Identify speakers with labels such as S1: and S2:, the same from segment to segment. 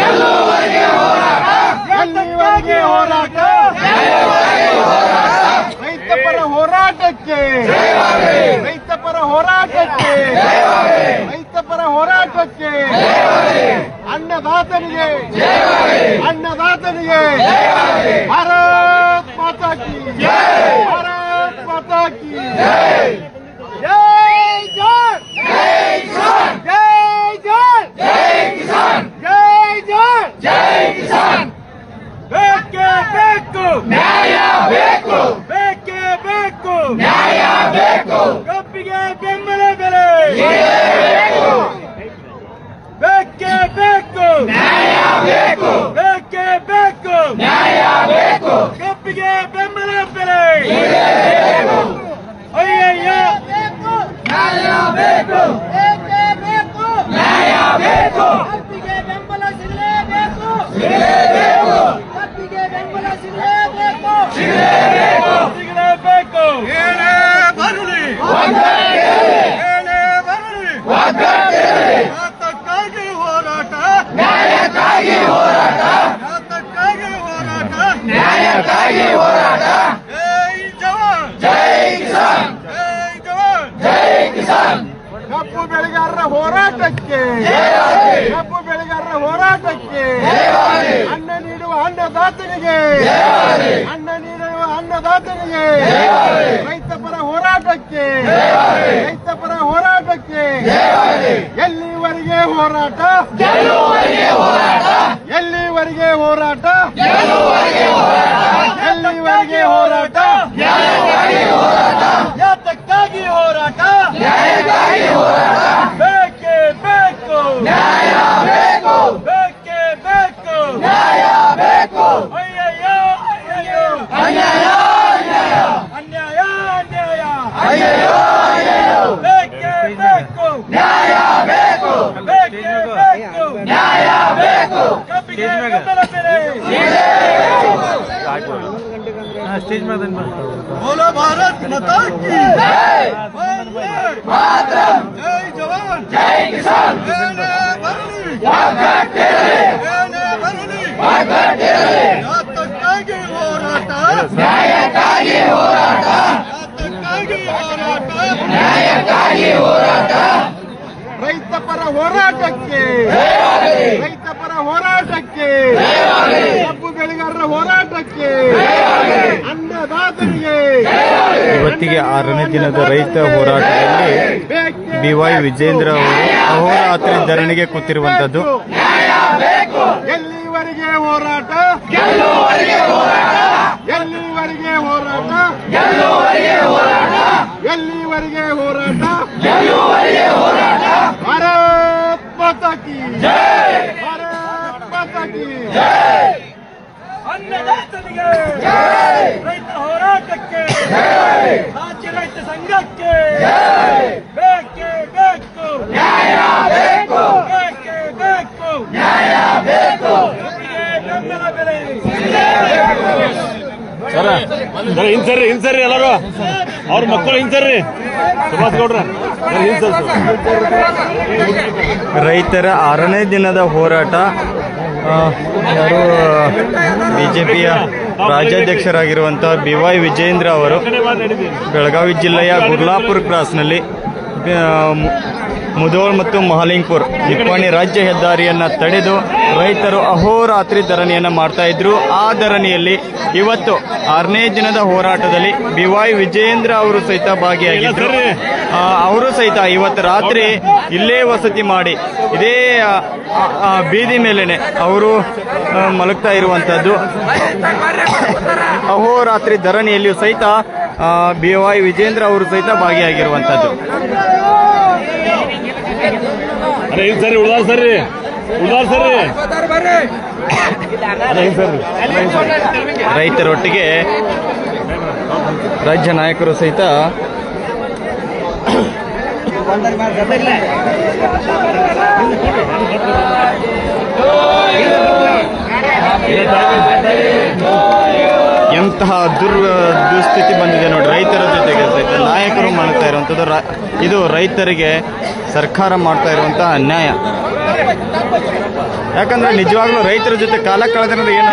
S1: ಎಲ್ಲಿವರೆಗೆ ಹೋರಾಟ ರೈತಪರ ಹೋರಾಟಕ್ಕೆ ರೈತಪರ ಹೋರಾಟಕ್ಕೆ ರೈತಪರ ಹೋರಾಟಕ್ಕೆ ಅನ್ನದಾತನಿಗೆ ಅನ್ನದಾತನಿಗೆ ಭಾರತ್ ಮಾತಾ ಕಿ ಭಾರತ್ ಮಾತಾ ಕಿ ಜೈ ಜೈ ಜೈ ಜೈ ಜೈ ಜೈ ಕಿಸಾನ್ ಬೇಕೇ ಬೇಕು ನ್ಯಾಯ ಬೇಕು ಬೇಕೇ ಬೇಕು ನ್ಯಾಯ ಬೇಕು ಕಬ್ಬಿಗೆ ಬೆಂಬಲ ಬೆಲೆ ಬೇಕೇ ಬೇಕು ನ್ಯಾಯ ಬೇಕು ಬೇಕೇ ಬೇಕು ನ್ಯಾಯ ಬೇಕು ಕಬ್ಬಿಗೆ ಬೆಂಬಲ ಬೆಲೆ ಅಯ್ಯಯ್ಯೋ ನ್ಯಾಯ ಬೇಕು ಬೇಕೇ ಬೇಕು ನ್ಯಾಯ ಬೇಕು ಕಬ್ಬಿಗೆ ಬೆಂಬಲ ಸಿಗಲೇಬೇಕು ಸಿಗಲೇಬೇಕು ಕಬ್ಬಿಗೆ ಬೆಂಬಲ ಸಿಗಲೇಬೇಕು ಸಿಗಲೇಬೇಕು ಸಿಗಲೇಬೇಕು ಏನೇ ಬರಲಿ ಏನೇ ಬರಲಿ ಯಾತಕ್ಕಾಗಿ ಹೋರಾಟ ನ್ಯಾಯಕ್ಕಾಗಿ ಹೋರಾಟ ಯಾತಕ್ಕಾಗಿ ಹೋರಾಟ ನ್ಯಾಯಕ್ಕಾಗಿ ಹೋರಾಟ ಜೈ ಜವಾನ್ ಜೈ ಕಿಸಾನ್ ಜೈ ಜವಾನ್ ಜೈ ಕಿಸಾನ್ ಕಬ್ಬು ಬೆಳೆಗಾರರ ಹೋರಾಟಕ್ಕೆ ಕಬ್ಬು ಬೆಳೆಗಾರರ ಹೋರಾಟಕ್ಕೆ ಅನ್ನ ನೀಡುವ ಅನ್ನದಾತನಿಗೆ ಅನ್ನ ನೀಡುವ ಅನ್ನದಾತನಿಗೆ ರೈತಪರ ಹೋರಾಟಕ್ಕೆ ರೈತಪರ ಹೋರಾಟಕ್ಕೆ ಎಲ್ಲಿವರೆಗೆ ಹೋರಾಟ ಎಲ್ಲಿವರೆಗೆ ಹೋರಾಟ ಎಲ್ಲಿವರೆಗೆ ಹೋರಾಟ ಯಾತಕ್ಕಾಗಿ ಹೋರಾಟ ಬೇಕೇ ಬೇಕು ನ್ಯಾಯ ಬೇಕು ಬೇಕೇ ಬೇಕು ನ್ಯಾಯ ಬೇಕು ಅಯ್ಯಯ್ಯೋ ಅಯ್ಯಯ್ಯೋ ಅನ್ಯಾಯ ಅನ್ಯಾಯ ಅನ್ಯಾಯ ಅಯ್ಯಯ್ಯೋ ಅಯ್ಯಯ್ಯೋ ಬೇಕೇ ಬೇಕು ನ್ಯಾಯ ಬೇಕು ಬೇಕೇ ಬೇಕು ನ್ಯಾಯ ಬೇಕು ಕಬ್ಬಿಗೆ ಬೆಂಬಲ ಬೆಲೆ ಸ್ಟೇಜ್ ಮೇಲೆ बोलो भारत माता की जय मातरम जय जवान जय किसान ಏನೇ ಬರಲಿ ಏನೇ ಬರಲಿ ಯಾತಕ್ಕಾಗಿ ಹೋರಾಟ ನ್ಯಾಯಕ್ಕಾಗಿ ಹೋರಾಟ ಯಾತಕ್ಕಾಗಿ ಹೋರಾಟ ನ್ಯಾಯಕ್ಕಾಗಿ ಹೋರಾಟ ರೈತಪರ ಹೋರಾಟಕ್ಕೆ ರೈತಪರ ಹೋರಾಟಕ್ಕೆ ಕಬ್ಬು ಬೆಳೆಗಾರರ ಹೋರಾಟಕ್ಕೆ ಅನ್ನದಾತರಿಗೆ
S2: ಇವತ್ತಿಗೆ 6ನೇ ದಿನದ ರೈತ ಹೋರಾಟದಲ್ಲಿ ಬಿವೈ ವಿಜೇಂದ್ರ ಅವರು ಅಹೋರಾತ್ರಿ ಧರಣಿಗೆ ಕೂತಿರುವಂತದ್ದು.
S1: ಎಲ್ಲಿವರೆಗೆ ಹೋರಾಟ ಎಲ್ಲಿವರೆಗೆ ಹೋರಾಟ ಎಲ್ಲಿವರೆಗೆ ಹೋರಾಟ ಎಲ್ಲಿವರೆಗೆ ಹೋರಾಟ ಭಾರತ್ ಮಾತಾ ಕಿ ಜೈ ಭಾರತ್ ಮಾತಾ ಕಿ ಜೈ ಅನ್ನದಾತನಿಗೆ ರೈತ ಹೋರಾಟಕ್ಕೆ ರಾಜ್ಯ ರೈತ ಸಂಘಕ್ಕೆ ಬೇಕೇ ಬೇಕು ನ್ಯಾಯ ಬೇಕು ಬೇಕೇ ಬೇಕು ನ್ಯಾಯ ಬೇಕು ಬೆಂಬಲ ಬೆಲೆ
S3: ಹಿಂಸರ್ರಿ ಎಲ್ಲರೂ ಅವ್ರ ಮಕ್ಕಳು ಹಿಂಸರ್ರಿ ಸುಭಾಷ್ ಗೌಡ್ರ
S2: ರೈತರ 6ನೇ ದಿನದ ಹೋರಾಟ ಯಾರು ಬಿಜೆಪಿಯ ರಾಜ್ಯಾಧ್ಯಕ್ಷರಾಗಿರುವಂತಹ ಬಿವೈ ವಿಜೇಂದ್ರ ಅವರು ಬೆಳಗಾವಿ ಜಿಲ್ಲೆಯ ಗುರ್ಲಾಪುರ ಕ್ರಾಸ್ನಲ್ಲಿ ಮುಧೋಳ್ ಮತ್ತು ಮಹಾಲಿಂಗ್ಪುರ್ ನಿಪ್ಪಾಣಿ ರಾಜ್ಯ ಹೆದ್ದಾರಿಯನ್ನು ತಡೆದು ರೈತರು ಅಹೋರಾತ್ರಿ ಧರಣಿಯನ್ನು ಮಾಡ್ತಾ ಇದ್ರು. ಆ ಧರಣಿಯಲ್ಲಿ ಇವತ್ತು 6ನೇ ದಿನದ ಹೋರಾಟದಲ್ಲಿ ಬಿವೈ ವಿಜೇಂದ್ರ ಅವರು ಸಹಿತ ಭಾಗಿಯಾಗಿದ್ರು. ಅವರು ಸಹಿತ ಇವತ್ತು ರಾತ್ರಿ ಇಲ್ಲೇ ವಸತಿ ಮಾಡಿ ಇದೇ ಬೀದಿ ಮೇಲೇನೆ ಅವರು ಮಲಗ್ತಾ ಇರುವಂತದ್ದು. ಅಹೋರಾತ್ರಿ ಧರಣಿಯಲ್ಲಿಯೂ ಸಹಿತ ಬಿವೈ ವಿಜೇಂದ್ರ ಅವರು ಸಹಿತ ಭಾಗಿಯಾಗಿರುವಂತದ್ದು. ರೈತರೊಟ್ಟಿಗೆ ರಾಜ್ಯ ನಾಯಕರು ಸಹಿತ ಎಂತಹ ದುಸ್ಥಿತಿ ಬಂದಿದೆ ನೋಡಿ. ರೈತರ ಜೊತೆಗೆ ಸಹಿತ ನಾಯಕರು ಮಾಡ್ತಾ ಇರುವಂಥದ್ದು. ಇದು ರೈತರಿಗೆ ಸರ್ಕಾರ ಮಾಡ್ತಾ ಇರುವಂತಹ ಅನ್ಯಾಯ. ಯಾಕಂದ್ರೆ ನಿಜವಾಗ್ಲೂ ರೈತರ ಜೊತೆ ಕಾಲ ಕಳೆದ್ರೆ ಏನು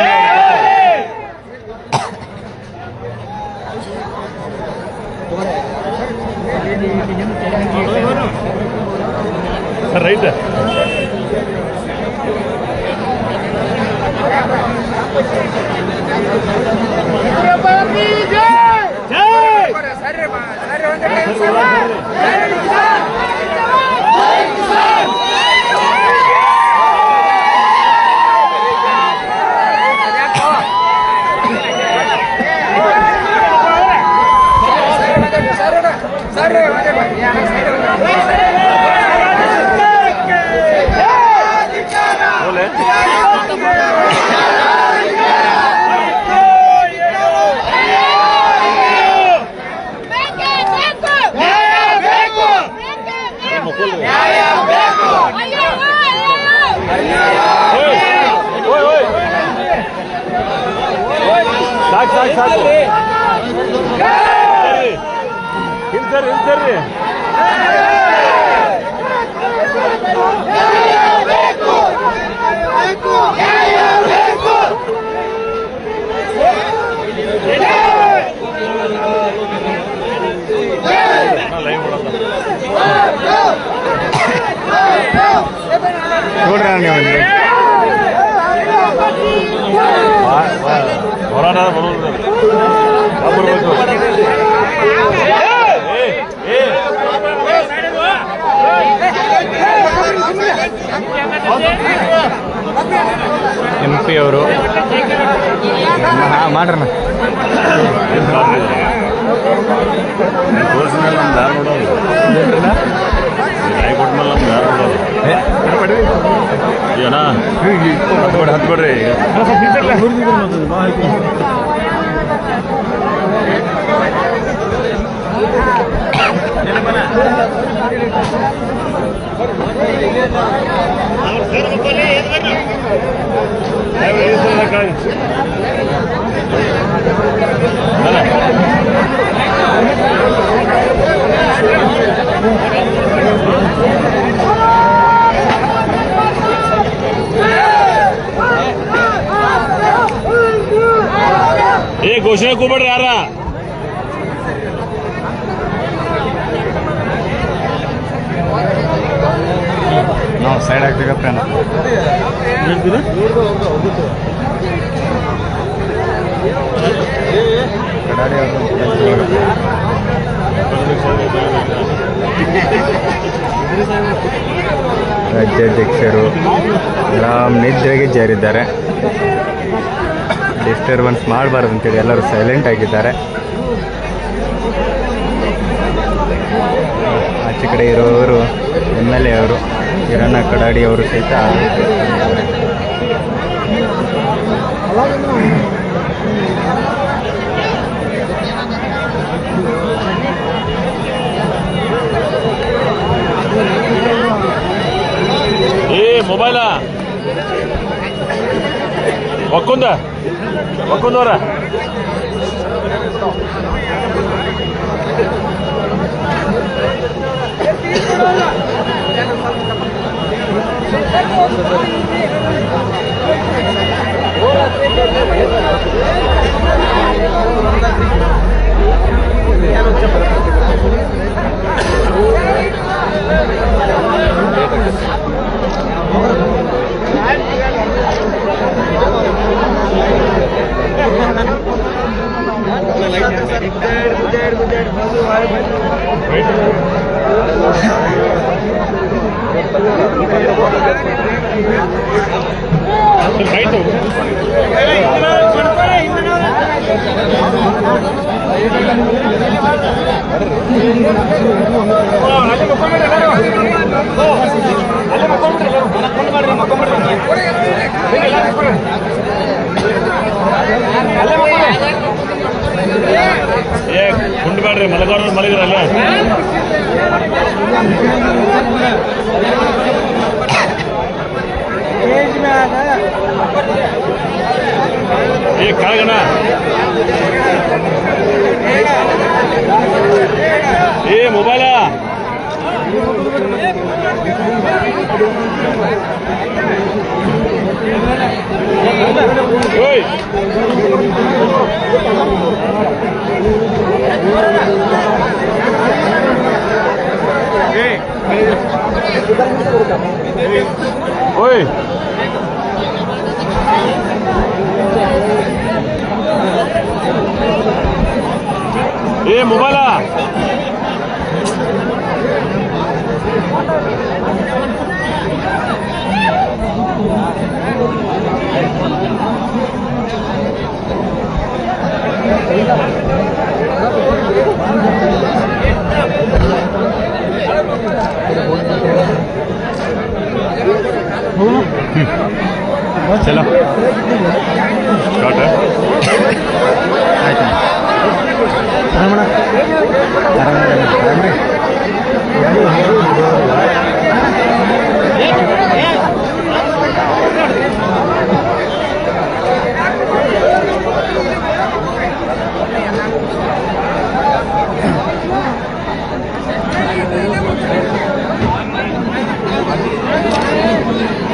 S3: ರೈತ ಸಾಕು ಹಿಂಸರ್ರಿ
S2: ನೋಡ್ರಿ ನೀವು
S3: ಹೋರಾಟ ಬರ್ಬೇಕು
S2: MP ಅವರು ಮಾಡ್ರಣ್ಣ
S3: ತೋರಿಸಿದ್ಮೇಲೆ ನಮ್ದು ಯಾರು ನೋಡೋದು ಕೈ ಕೊಟ್ಮೇಲೆ ನಮ್ದು ಯಾರು ನೋಡೋದು ಏನ ಹತ್ಕೊಡ್ರಿ ಘೋಷಣೆ ಕೂಬೇಡ್ರಿ ಯಾರ
S2: ನಾವು ಸೈಡ್ ಆಗ್ಬೇಕಪ್ಪ ರಾಜ್ಯಾಧ್ಯಕ್ಷರು ರಾಮ್ ನಿದ್ರೆಗೆ ಜಾರಿದ್ದಾರೆ. ಡಿಸ್ಟರ್ಬೆನ್ಸ್ ಮಾಡಬಾರ್ದು ಅಂತೇಳಿ ಎಲ್ಲರೂ ಸೈಲೆಂಟ್ ಆಗಿದ್ದಾರೆ. ಆಚೆ ಕಡೆ ಇರೋರು MLA ಅವರು ಕಿರಣ ಕಡಾಡಿ ಅವರು ಸಹಿತ
S3: ಮೊಬೈಲ ಒಕ್ಕೊಂದವ್ರ ಕುಂಡ್ಬೇಡ್ರಿ ಮಲಗೋರ ಮಲಗಿರಲ್ಲ ಕಾಳಗಣ ಮೊಬೈಲ ಓಯ್ ಓಯ್ ಏ ಮೊಬೈಲಾ
S2: ಚಲೋ
S3: ಸ್ಟಾರ್ಟ್
S2: ಆಯ್ತು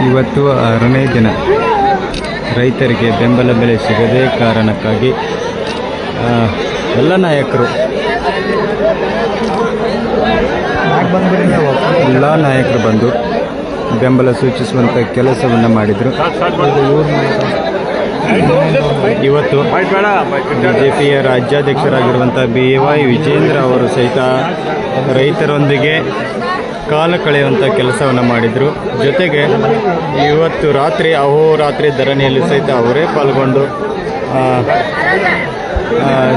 S2: ಇವತ್ತು 6ನೇ ದಿನ ರೈತರಿಗೆ ಬೆಂಬಲ ಬೆಲೆ ಸಿಗದೇ ಕಾರಣಕ್ಕಾಗಿ ಎಲ್ಲ ನಾಯಕರು ಬಂದು ಬೆಂಬಲ ಸೂಚಿಸುವಂಥ ಕೆಲಸವನ್ನು ಮಾಡಿದರು. ಇವತ್ತು ಬಿಜೆಪಿಯ ರಾಜ್ಯಾಧ್ಯಕ್ಷರಾಗಿರುವಂಥ BY ವಿಜೇಂದ್ರ ಅವರು ಸಹಿತ ರೈತರೊಂದಿಗೆ ಕಾಲ ಕಳೆಯುವಂಥ ಕೆಲಸವನ್ನು ಮಾಡಿದರು. ಜೊತೆಗೆ ಇವತ್ತು ರಾತ್ರಿ ಅಹೋರಾತ್ರಿ ಧರಣಿಯಲ್ಲಿ ಸಹಿತ ಅವರೇ ಪಾಲ್ಗೊಂಡು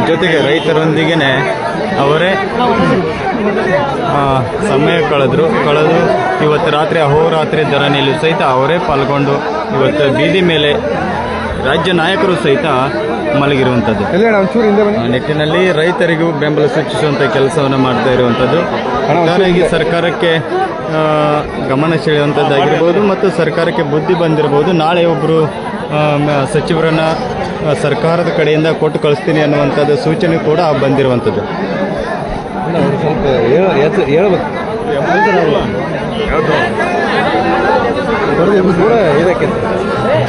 S2: ಜೊತೆಗೆ ರೈತರೊಂದಿಗೆ ಅವರೇ ಸಮಯ ಕಳೆದು ಇವತ್ತು ರಾತ್ರಿ ಅಹೋರಾತ್ರಿ ಧರಣಿಯಲ್ಲಿ ಸಹಿತ ಅವರೇ ಪಾಲ್ಗೊಂಡು ಇವತ್ತು ಬೀದಿ ಮೇಲೆ ರಾಜ್ಯ ನಾಯಕರು ಸಹಿತ ಮಲಗಿರುವಂಥದ್ದು. ನಿಟ್ಟಿನಲ್ಲಿ ರೈತರಿಗೂ ಬೆಂಬಲ ಸೂಚಿಸುವಂಥ ಕೆಲಸವನ್ನು ಮಾಡ್ತಾ ಇರುವಂಥದ್ದು. ಒಟ್ಟಾರೆಯಾಗಿ ಸರ್ಕಾರಕ್ಕೆ ಗಮನ ಸೆಳೆಯುವಂಥದ್ದಾಗಿರ್ಬೋದು ಮತ್ತು ಸರ್ಕಾರಕ್ಕೆ ಬುದ್ಧಿ ಬಂದಿರಬಹುದು. ನಾಳೆ ಒಬ್ಬರು ಸಚಿವರನ್ನು ಸರ್ಕಾರದ ಕಡೆಯಿಂದ ಕೊಟ್ಟು ಕಳಿಸ್ತೀನಿ ಅನ್ನುವಂಥದ್ದು ಸೂಚನೆ ಕೂಡ ಬಂದಿರುವಂಥದ್ದು.
S1: ಸ್ವಲ್ಪ ಹೇಳ್ಬೇಕು ಪೂರ ಇದಕ್ಕೆ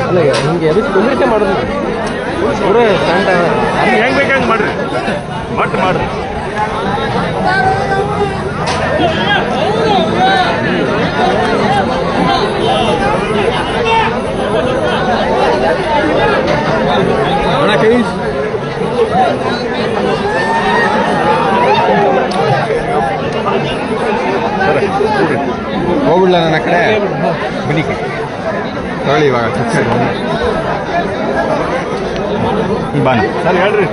S1: ಅಲ್ಲ ಹಿಂಗೆ ಎದಕ್ಕೆ ಕುಂದಿರಿಕೆ ಮಾಡೋದು ಪೂರ ಸ್ಟ್ಯಾಂಡ್
S3: ಹೆಂಗ್ ಬೇಕು ಹಂಗೆ ಮಾಡ್ರಿ ಮಟ್ ಮಾಡ್ರಿ.
S1: ಹೋಗ್ಬಿಡ್ಲ ನನ್ನ ಕಡೆ ಬನ್ನಿ ತೊಗೊಳ್ಳಿ ಇವಾಗ
S2: ಬಾನ
S3: ಸರ್ ಹೇಳ್ರಿ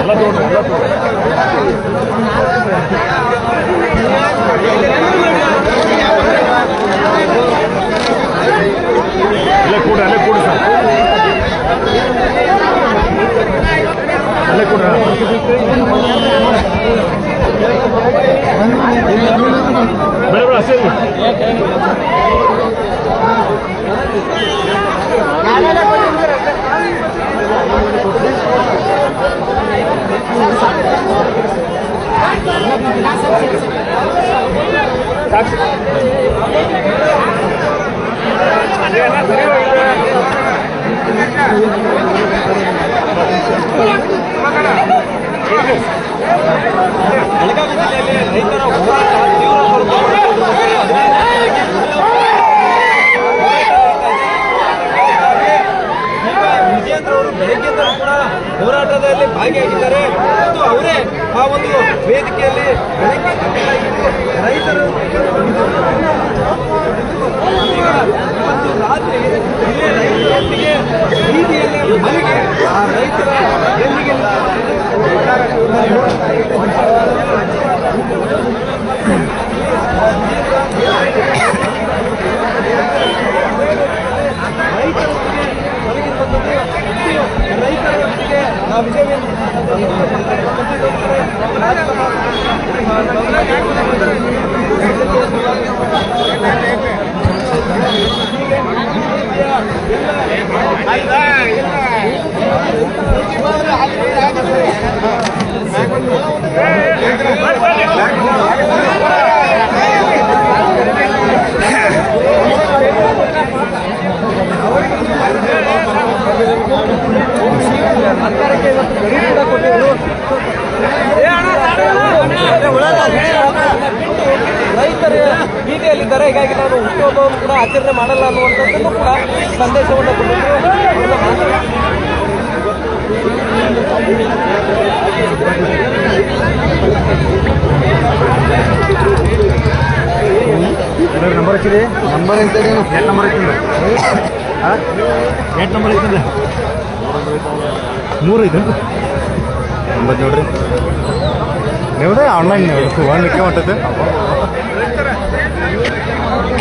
S3: ಎಲ್ಲ ತಗೊಂಡ್ರಿ ಅಲ್ಲೇ ಕೂಡ ಸರ್ ಅಲ್ಲೇ ಕೂಡ ಬೇಡ ಅಷ್ಟೇ
S1: ರೈತರ ಹೋರಾಟ ತೀವ್ರ ವಿಜೇಂದ್ರ ಅವರು ಬೆಳಗ್ಗೆಯಿಂದಲೂ ಕೂಡ ಹೋರಾಟದಲ್ಲಿ ಭಾಗಿಯಾಗಿದ್ದಾರೆ ಮತ್ತು ಅವರೇ ಆ ಒಂದು ವೇದಿಕೆಯಲ್ಲಿ ಬೆಳಗ್ಗೆ ರೈತರು ಮತ್ತು ರಾತ್ರಿ ಇಲ್ಲೇ ರೈತರೊಂದಿಗೆ ಬೀದಿಯಲ್ಲಿ ಮನೆಗೆ ಆ ರೈತರ ಎಲ್ಲಿಗೆ ರೈತರೊಂದಿಗೆ ನಾವು ವಿಜಯ ರೈತರು ಬೀದಿಯಲ್ಲಿದ್ದಾರೆ. ಹೀಗಾಗಿ ನಾನು ಹುಟ್ಟುಹಬ್ಬವನ್ನು ಕೂಡ ಆಚರಣೆ ಮಾಡಲ್ಲ ಅನ್ನುವಂಥದ್ದನ್ನು ಕೂಡ ಸಂದೇಶವನ್ನು ಕೊಟ್ಟಿದ್ರು.
S3: ನಂಬರ್ ಹಚ್ಚಿರಿ. ನಂಬರ್ ಎಂತ ಎಷ್ಟು ನಂಬರ್ ಐತಿಲ್ಲ ಎಷ್ಟು ನಂಬರ್ ಐತಿಲ್ಲ 100 ಐತೆ ನಂಬರ್ ನೋಡ್ರಿ. ನೀವ್ದೇ ಆನ್ಲೈನ್ ಒಳ್ಳಿಕ್ಕೆ ಹೊಂಟೈತೆ.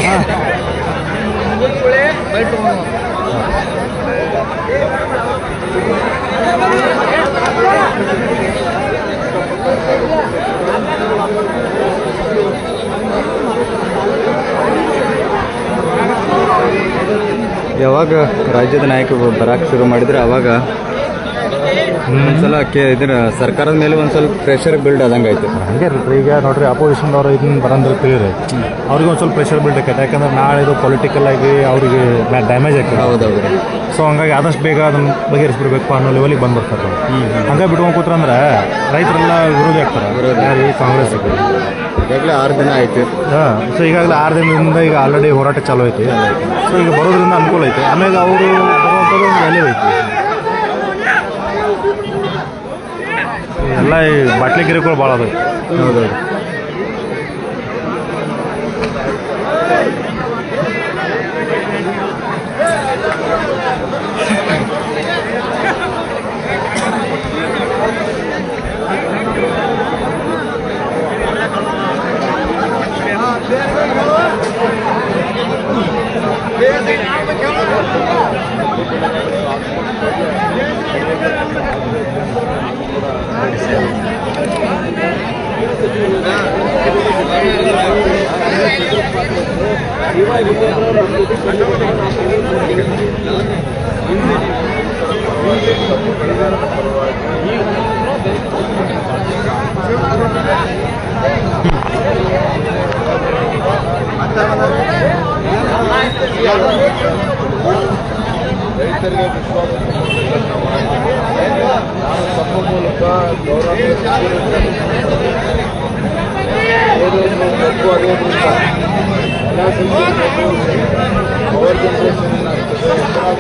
S3: ಹಾಂ
S2: ಯಾವಾಗ ರಾಜ್ಯದ ನಾಯಕರು ಬರಕ್ಕೆ ಶುರು ಮಾಡಿದ್ರೆ ಅವಾಗ ಒಂದ್ಸಲ ಇದ್ರ ಸರ್ಕಾರದ ಮೇಲೆ ಒಂದು ಸ್ವಲ್ಪ ಪ್ರೆಷರ್ ಬಿಲ್ಡ್ ಆದಂಗೆ ಆಯ್ತು.
S3: ಹಂಗೆ ಇರುತ್ತೆ. ಈಗ ನೋಡ್ರಿ ಅಪೋಸಿಷನ್ದವ್ರು ಇದನ್ನ ಬರಂದ್ರೆ ತಿಳಿರಿ ಅವ್ರಿಗೆ ಒಂದು ಸ್ವಲ್ಪ ಪ್ರೆಷರ್ ಬಿಲ್ಡ್ ಆಕೈತೆ. ಯಾಕಂದ್ರೆ ನಾಳೆ ಇದು ಪೊಲಿಟಿಕಲ್ ಆಗಿ ಅವ್ರಿಗೆ ಡ್ಯಾಮೇಜ್ ಆಗ್ತದೆ.
S2: ಹೌದೌದು.
S3: ಸೊ ಹಂಗಾಗಿ ಆದಷ್ಟು ಬೇಗ ಅದನ್ನು ಬಗೆಹರಿಸ್ಬಿಡ್ಬೇಕು ಅನ್ನೋ ಲೆವೆಲಿಗೆ ಬಂದ್ಬಿಡ್ತಾರೆ. ಹಂಗಾಗಿ ಬಿಟ್ಕೊಂಡು ಕೂತ್ರಂದ್ರೆ ರೈತರೆಲ್ಲ ವಿರೋಧಿ ಆಗ್ತಾರೆ. ಯಾರು ಕಾಂಗ್ರೆಸ್
S2: ಈಗಾಗಲೇ 6 ದಿನ ಆಯ್ತು.
S3: ಹಾಂ. ಸೊ ಈಗಾಗಲೇ 6 ದಿನದಿಂದ ಈಗ ಆಲ್ರೆಡಿ ಹೋರಾಟ ಚಾಲೂ ಐತಿ. ಸೊ ಈಗ ಬರೋದ್ರಿಂದ ಅನುಕೂಲ ಐತೆ. ಆಮೇಲೆ ಅವರು ಬರುವಂಥದ್ದು ಒಂದು ವ್ಯಾಲ್ಯೂ ಐತಿ. ಎಲ್ಲ ಈ ಬಾಟ್ಲಿ ಗಿರಿಗಳು ಭಾಳ ಅದಾವೆ.
S2: ಹೌದೌದು.
S4: ರೈತರಿಗೆ ತಮ್ಮ ಮೂಲಕ ಗೌರವ ಆಗೋದ್ರಿಂದ ಎಲ್ಲ ಪವರ್ ಜನರೇಷನ್ ಲಾಭ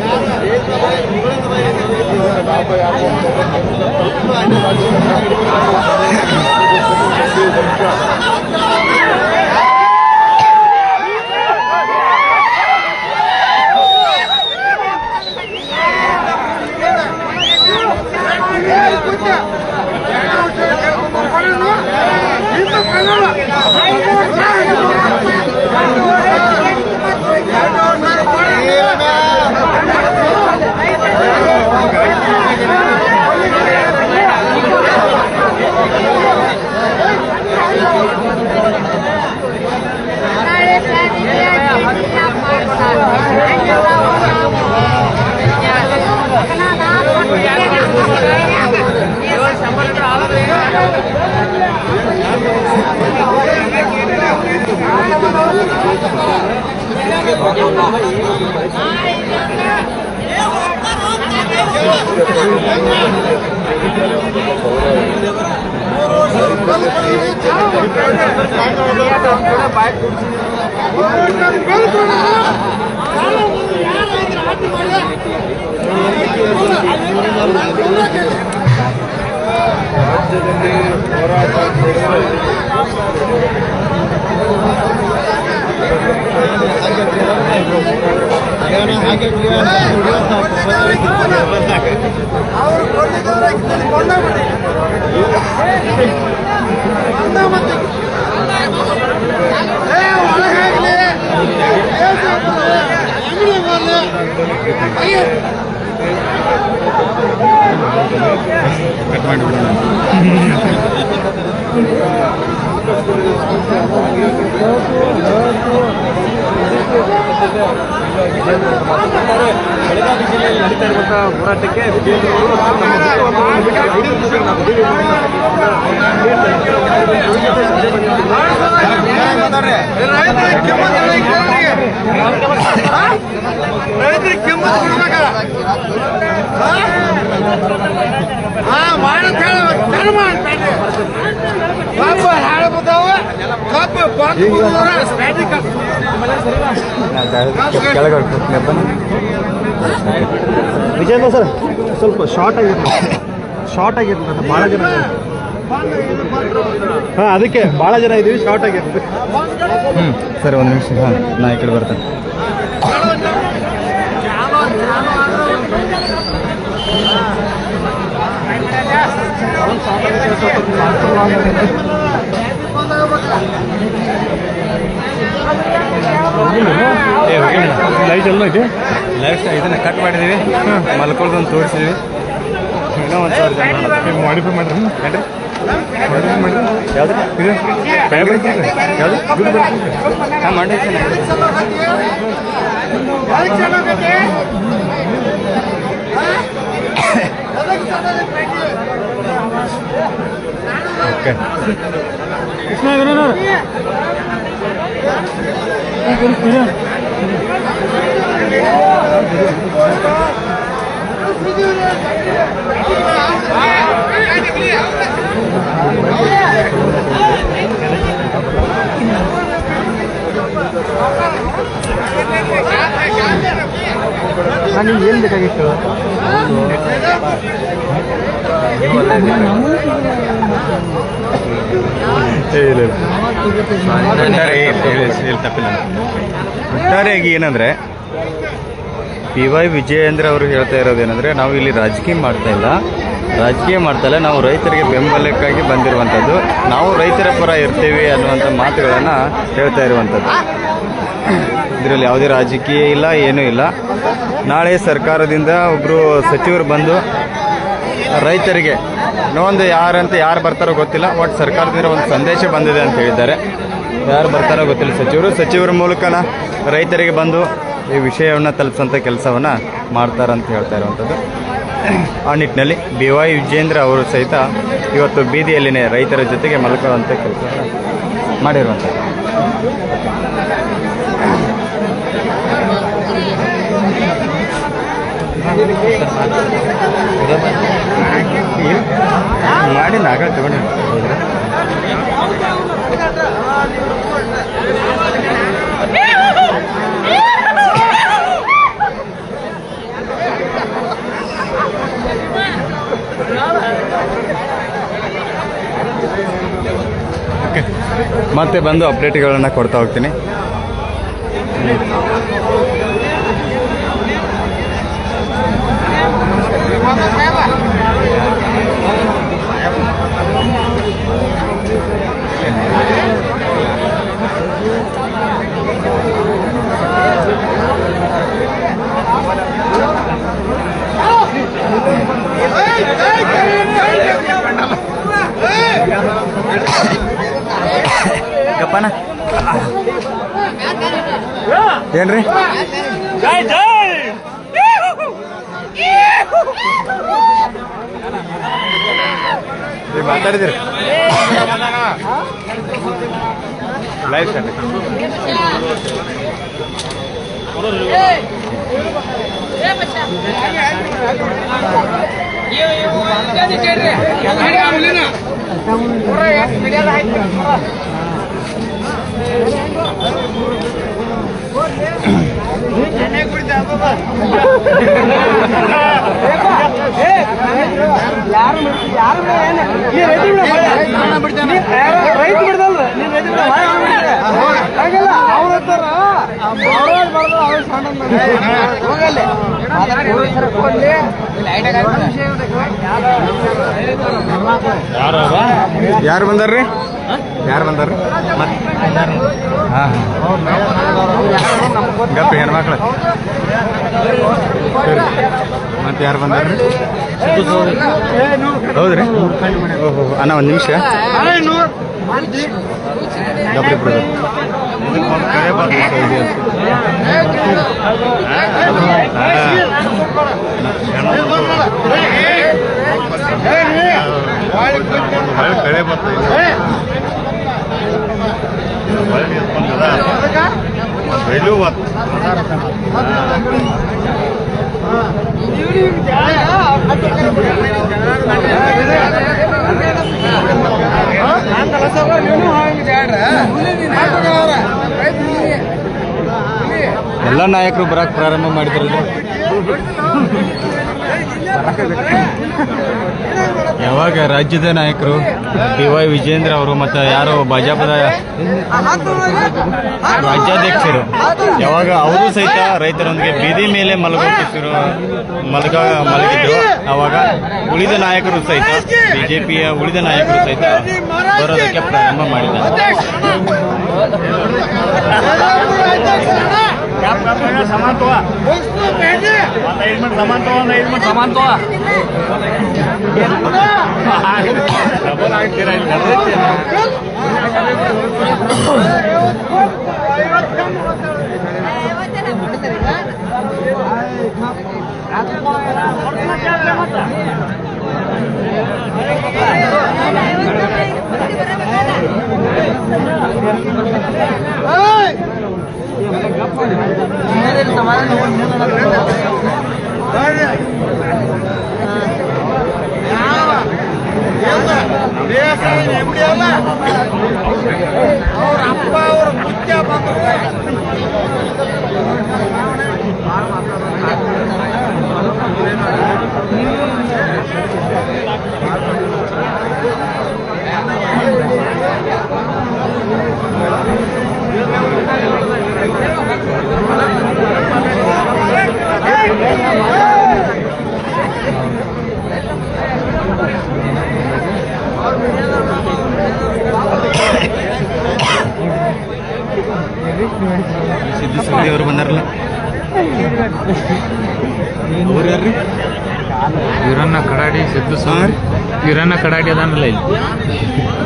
S4: ರಾಜ್ಯದಲ್ಲಿ ಹೋರಾಟ
S2: ಕಟ್ ಮಾಡಿಬಿಡೋಣ.
S1: ಬೆಳಗಾವಿ ಜಿಲ್ಲೆಯಲ್ಲಿ ನಡೀತಾ ಇರುವಂತಹ ಹೋರಾಟಕ್ಕೆ ವಿಜೇಂದ್ರ
S4: ರೈತರಿಗೆ ಕಿಮ್ಮತ್ ಕೊಡ್ಬೇಕಲ್ಲ
S3: ವಿಜೇಂದ್ರ ಸರ್ ಸ್ವಲ್ಪ ಶಾರ್ಟ್ ಆಗಿರ್ತದೆ ಭಾಳ ಜನ ಹಾಂ ಅದಕ್ಕೆ ಭಾಳ ಜನ ಇದ್ದೀವಿ ಶಾರ್ಟ್ ಆಗಿರ್ತದೆ
S2: ಸರಿ ಒಂದು ನಿಮಿಷ ಹಾಂ ನಾ ಈ ಕಡೆ ಬರ್ತೇನೆ
S3: ಲೈಟ್ ಎಲ್ಲ ಐತಿ
S2: ಲೈಫ್ ಇದನ್ನ ಕಟ್ ಮಾಡಿದ್ದೀವಿ ಮಲ್ಕೊಳ್ದೊಂದು ತೋರಿಸಿದ್ವಿ ಇನ್ನೂ ಒಂದು ಸಾವಿರ ಜನ
S3: ಮಾಡಿಫೈ ಮಾಡ್ರಿ
S2: ಯಾವ್ದು
S3: ಇದು
S2: ಯಾವುದು ಹಾಂ ಮಾಡಿದ್ದೀನಿ ಓಕೆ
S3: ನಿಮ್ಗೆ ಏನು ಬೇಕಾಗಿತ್ತು
S2: ತಪ್ಪಿಲ್ಲ ಒಟ್ಟಾರೆಯಾಗಿ ಏನಂದರೆ PY ವಿಜಯೇಂದ್ರ ಅವರು ಹೇಳ್ತಾ ಇರೋದೇನೆಂದರೆ ನಾವು ಇಲ್ಲಿ ರಾಜಕೀಯ ಮಾಡ್ತಾ ಇಲ್ಲ ನಾವು ರೈತರಿಗೆ ಬೆಂಬಲಕ್ಕಾಗಿ ಬಂದಿರುವಂಥದ್ದು ನಾವು ರೈತರ ಪರ ಇರ್ತೀವಿ ಅನ್ನುವಂಥ ಮಾತುಗಳನ್ನು ಹೇಳ್ತಾ ಇರುವಂಥದ್ದು ಇದರಲ್ಲಿ ಯಾವುದೇ ರಾಜಕೀಯ ಇಲ್ಲ ಏನೂ ಇಲ್ಲ ನಾಳೆ ಸರ್ಕಾರದಿಂದ ಒಬ್ಬರು ಸಚಿವರು ಬಂದು ರೈತರಿಗೆ ಇನ್ನೊಂದು ಯಾರು ಬರ್ತಾರೋ ಗೊತ್ತಿಲ್ಲ ಒಟ್ಟು ಸರ್ಕಾರದಿಂದ ಒಂದು ಸಂದೇಶ ಬಂದಿದೆ ಅಂತ ಹೇಳಿದ್ದಾರೆ ಯಾರು ಬರ್ತಾರೋ ಗೊತ್ತಿಲ್ಲ ಸಚಿವರ ಮೂಲಕನ ರೈತರಿಗೆ ಬಂದು ಈ ವಿಷಯವನ್ನು ತಲುಪಿಸೋಂಥ ಕೆಲಸವನ್ನು ಮಾಡ್ತಾರಂತ ಹೇಳ್ತಾ ಇರುವಂಥದ್ದು ಆ ನಿಟ್ಟಿನಲ್ಲಿ BY ವಿಜೇಂದ್ರ ಅವರು ಸಹಿತ ಇವತ್ತು ಬೀದಿಯಲ್ಲಿನೇ ರೈತರ ಜೊತೆಗೆ ಮಲ್ಕೊಳ್ಳುವಂಥ ಕೆಲಸವನ್ನು ಮಾಡಿರುವಂಥದ್ದು ಮಾಡಿ ನಾಗ ತಗೊಂಡು ಓಕೆ ಮತ್ತೆ ಬಂದು ಅಪ್ಡೇಟ್ಗಳನ್ನು ಕೊಡ್ತಾ ಹೋಗ್ತೀನಿ ಗಪ್ಪನ ಏನ್ರಿ ಮಾತಾಡಿದಿರಿ ಲೈವ್ ಸ್ಟಾರ್ಟ್
S1: ರೈತ ಬಿಡ್ದಲ್ರ ನೀನ್ ಹಾಗಲ್ಲ ಅವ್ರ ಹತ್ತಾರ
S2: ಯಾರು ಬಂದಾರ್ರಿ ಮತ್ತೆ ಹಾಂ ಗಪ್ಪಿ ಹೆಣ್ಮಕ್ಳು ಮತ್ತೆ ಯಾರು ಬಂದಾರ್ರಿ ಹೌದ್ರಿ ಓಹೋ ಅಣ್ಣ ಒಂದು ನಿಮಿಷ ಗಪ್ಪಿ ಬಿಡೋದು ಕಳೆ ಬರ್ತಾ ಎಲ್ಲ ನಾಯಕರು ಬರಕ್ಕೆ ಪ್ರಾರಂಭ ಮಾಡಿದ್ರಲ್ಲ. ಯಾವಾಗ ರಾಜ್ಯದ ನಾಯಕರು BY ವಿಜೇಂದ್ರ ಅವರು ಮತ್ತು ಯಾರು ಭಾಜಪದ ರಾಜ್ಯಾಧ್ಯಕ್ಷರು ಯಾವಾಗ ಅವರು ಸಹಿತ ರೈತರೊಂದಿಗೆ ಬೀದಿ ಮೇಲೆ ಮಲಗಿದ್ರು, ಆವಾಗ ಉಳಿದ ನಾಯಕರು ಸಹಿತ BJPಯ ಉಳಿದ ನಾಯಕರು ಸಹಿತ ಬರೋದಕ್ಕೆ ಪ್ರಾರಂಭ ಮಾಡಿದ್ದಾರೆ. ಸಿದ್ದು ಸವದಿ ಅವರು ಬಂದಾರಲ್ಲ, ಅವ್ರು ಯಾರ್ರಿ?
S5: ವೀರಣ್ಣ ಕಡಾಡಿ ಸಿದ್ದು ಸೌದಿ. ವೀರಣ್ಣ ಕಡಾಡಿ ಅದಾನಲ್ಲ ಇಲ್ಲಿ,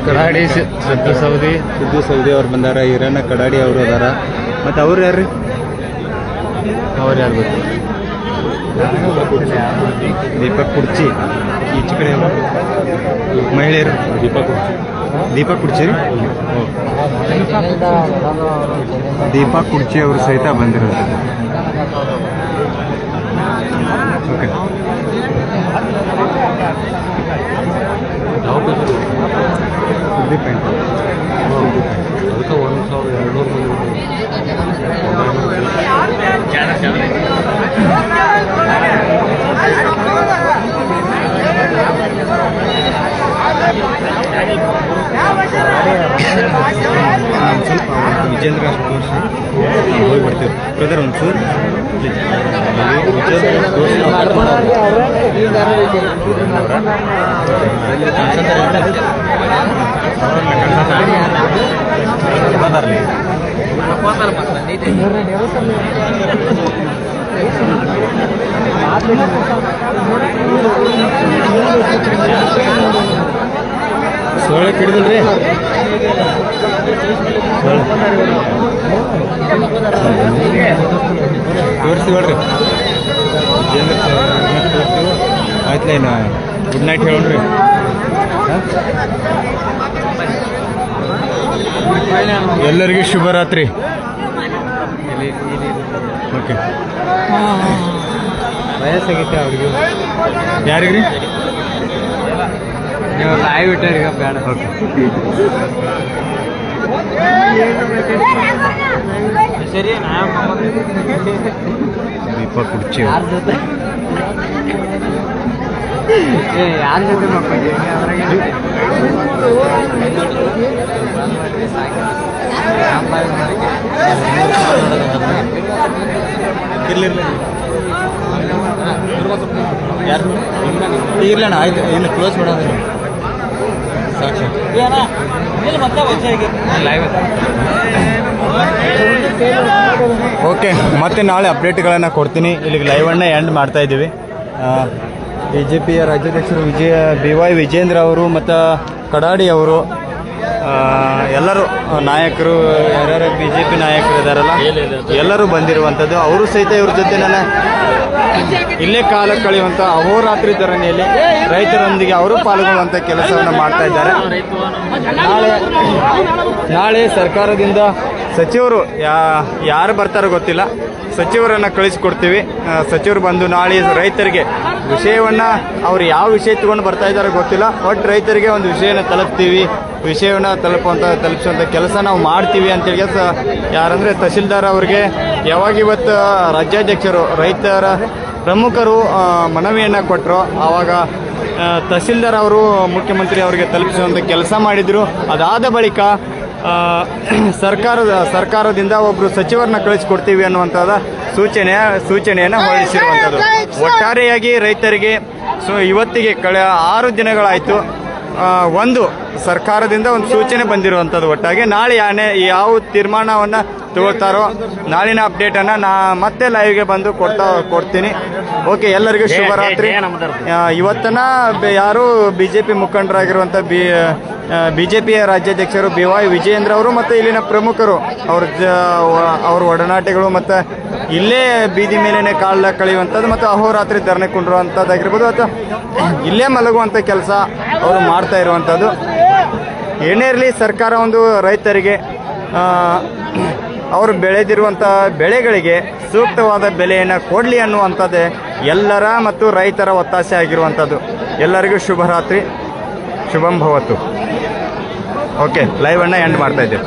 S5: ಕಡಾಡಿ ಸಿದ್ದು ಸೌದಿ.
S2: ಸಿದ್ದು ಸವದಿ ಅವ್ರು ಬಂದಾರ, ಈರಣ್ಣ ಕಡಾಡಿ ಅವರು ಅದಾರ. ಮತ್ತು ಅವ್ರು ಯಾರ್ರಿ?
S5: ಅವ್ರು ಯಾರು ಗೊತ್ತು?
S2: ದೀಪಕ್ ಕುರ್ಚಿ ಈಚೆ ಕಡೆ ಮಹಿಳೆಯರು. ದೀಪಕ್ ಕುರ್ಚಿ ರೀ. ದೀಪಕ್ ಕುರ್ಚಿ ಅವರು ಸಹಿತ ಬಂದಿರೋದು. ಓಕೆ,
S5: ಅದಕ್ಕೆ 1200
S2: ಸ್ವಲ್ಪ ವಿಜೇಂದ್ರ ತೋರಿಸಿ ಹೋಗಿ ಬರ್ತೀವಿ ಬ್ರದರ್. ಒಂದು ಚೂರು ಸೊಳ್ಳೆ ಕಿಡಿದಲ್ರಿ. ತೋರಿಸ್ತೀವಿ ಹೇಳ್ರಿ, ಆಯ್ತಲ್ಲ. ಏನು ಗುಡ್ ನೈಟ್ ಹೇಳೋಣ್ರಿ. ಎಲ್ಲರಿಗೂ ಶುಭರಾತ್ರಿ. ಓಕೆ,
S5: ವಯಸ್ಸಾಗೈತೆ ಅವ್ರಿಗೆ.
S2: ಯಾರಿಗ್ರಿ?
S5: ನೀವು ಲೈವ್ ಇಟ್ಟಾರ ಈಗ ಬೇಡ.
S2: ಓಕೆ,
S5: ಸರಿ.
S2: ದೀಪಕ್ ಕುರ್ಚಿ
S5: ಯಾರ ಜೊತೆ ನೋಡ್ಕೊಂಡು
S2: ಯಾರು ಇರ್ಲಣ್ಣ. ಆಯ್ತು, ಇನ್ನು ಕ್ಲೋಸ್ ಮಾಡೋದು ಸಾಕ್ಷಿ
S5: ಲೈವ್.
S2: ಓಕೆ, ಮತ್ತೆ ನಾಳೆ ಅಪ್ಡೇಟ್ಗಳನ್ನು ಕೊಡ್ತೀನಿ. ಇಲ್ಲಿಗೆ ಲೈವನ್ನೇ ಎಂಡ್ ಮಾಡ್ತಾ ಇದ್ದೀವಿ. BJPಯ ರಾಜ್ಯಾಧ್ಯಕ್ಷರು BY ವಿಜೇಂದ್ರ ಅವರು ಮತ್ತು ಕಡಾಡಿ ಅವರು ಎಲ್ಲರೂ ನಾಯಕರು ಯಾರ್ಯಾರು BJP ನಾಯಕರು ಇದ್ದಾರಲ್ಲ ಎಲ್ಲರೂ ಬಂದಿರುವಂಥದ್ದು. ಅವರು ಸಹಿತ ಇವ್ರ ಜೊತೆ ನಾನು ಇಲ್ಲೇ ಕಾಲ ಕಳೆಯುವಂಥ ಅಹೋರಾತ್ರಿ ಧರಣಿಯಲ್ಲಿ ರೈತರೊಂದಿಗೆ ಅವರು ಪಾಲ್ಗೊಳ್ಳುವಂಥ ಕೆಲಸವನ್ನು ಮಾಡ್ತಾ ಇದ್ದಾರೆ. ನಾಳೆ ಸರ್ಕಾರದಿಂದ ಸಚಿವರು ಯಾರು ಬರ್ತಾರೋ ಗೊತ್ತಿಲ್ಲ, ಸಚಿವರನ್ನು ಕಳಿಸ್ಕೊಡ್ತೀವಿ. ಸಚಿವರು ಬಂದು ನಾಳೆ ರೈತರಿಗೆ ವಿಷಯವನ್ನು ಅವ್ರು ಯಾವ ವಿಷಯ ತಗೊಂಡು ಬರ್ತಾ ಇದ್ದಾರೋ ಗೊತ್ತಿಲ್ಲ, ಒಟ್ಟು ರೈತರಿಗೆ ಒಂದು ವಿಷಯನ ವಿಷಯವನ್ನು ತಲುಪಿಸುವಂಥ ಕೆಲಸ ನಾವು ಮಾಡ್ತೀವಿ ಅಂತೇಳಿ ಯಾರಂದರೆ ತಹಸೀಲ್ದಾರ್ ಅವರಿಗೆ ಯಾವಾಗ ಇವತ್ತು ರಾಜ್ಯಾಧ್ಯಕ್ಷರು ರೈತರ ಪ್ರಮುಖರು ಮನವಿಯನ್ನು ಕೊಟ್ಟರು, ಆವಾಗ ತಹಸೀಲ್ದಾರ್ ಅವರು ಮುಖ್ಯಮಂತ್ರಿ ಅವರಿಗೆ ತಲುಪಿಸುವಂಥ ಕೆಲಸ ಮಾಡಿದರು. ಅದಾದ ಬಳಿಕ ಸರ್ಕಾರದಿಂದ ಒಬ್ಬರು ಸಚಿವರನ್ನ ಕಳಿಸ್ಕೊಡ್ತೀವಿ ಅನ್ನುವಂಥದ್ದು ಸೂಚನೆಯನ್ನು ಹೊರಡಿಸಿರುವಂಥದ್ದು. ಒಟ್ಟಾರೆಯಾಗಿ ರೈತರಿಗೆ ಇವತ್ತಿಗೆ 6 ದಿನಗಳಾಯಿತು. ಒಂದು ಸರ್ಕಾರದಿಂದ ಒಂದು ಸೂಚನೆ ಬಂದಿರುವಂಥದ್ದು. ಒಟ್ಟಾಗಿ ನಾಳೆ ಯಾವ ತೀರ್ಮಾನವನ್ನು ತಗೊಳ್ತಾರೋ ನಾಳಿನ ಅಪ್ಡೇಟನ್ನು ಮತ್ತೆ ಲೈವ್ಗೆ ಬಂದು ಕೊಡ್ತೀನಿ. ಓಕೆ, ಎಲ್ಲರಿಗೂ ಶುಭರಾತ್ರಿ. ಇವತ್ತನ ಯಾರು BJP ಮುಖಂಡರಾಗಿರುವಂಥ BJPಯ ರಾಜ್ಯಾಧ್ಯಕ್ಷರು BY ವಿಜಯೇಂದ್ರ ಅವರು ಮತ್ತು ಇಲ್ಲಿನ ಪ್ರಮುಖರು ಅವ್ರ ಒಡನಾಟಿಗಳು ಮತ್ತು ಇಲ್ಲೇ ಬೀದಿ ಮೇಲೇ ಕಾಲ ಕಳೆಯುವಂಥದ್ದು ಮತ್ತು ಅಹೋರಾತ್ರಿ ಧರಣಿ ಕುಂಡಿರುವಂಥದ್ದಾಗಿರ್ಬೋದು ಅಥವಾ ಇಲ್ಲೇ ಮಲಗುವಂಥ ಕೆಲಸ ಅವರು ಮಾಡ್ತಾ ಇರುವಂಥದ್ದು. ಏನೇ ಇರಲಿ, ಸರ್ಕಾರ ಒಂದು ರೈತರಿಗೆ ಅವರು ಬೆಳೆದಿರುವಂಥ ಬೆಳೆಗಳಿಗೆ ಸೂಕ್ತವಾದ ಬೆಲೆಯನ್ನು ಕೊಡಲಿ ಅನ್ನುವಂಥದ್ದೇ ಎಲ್ಲರ ಮತ್ತು ರೈತರ ಒತ್ತಾಸೆ ಆಗಿರುವಂಥದ್ದು. ಎಲ್ಲರಿಗೂ ಶುಭರಾತ್ರಿ, ಶುಭಂ ಭವತ್ತು. ಓಕೆ, ಲೈವನ್ನು ಎಂಡ್ ಮಾಡ್ತಾ ಇದ್ದೇವೆ.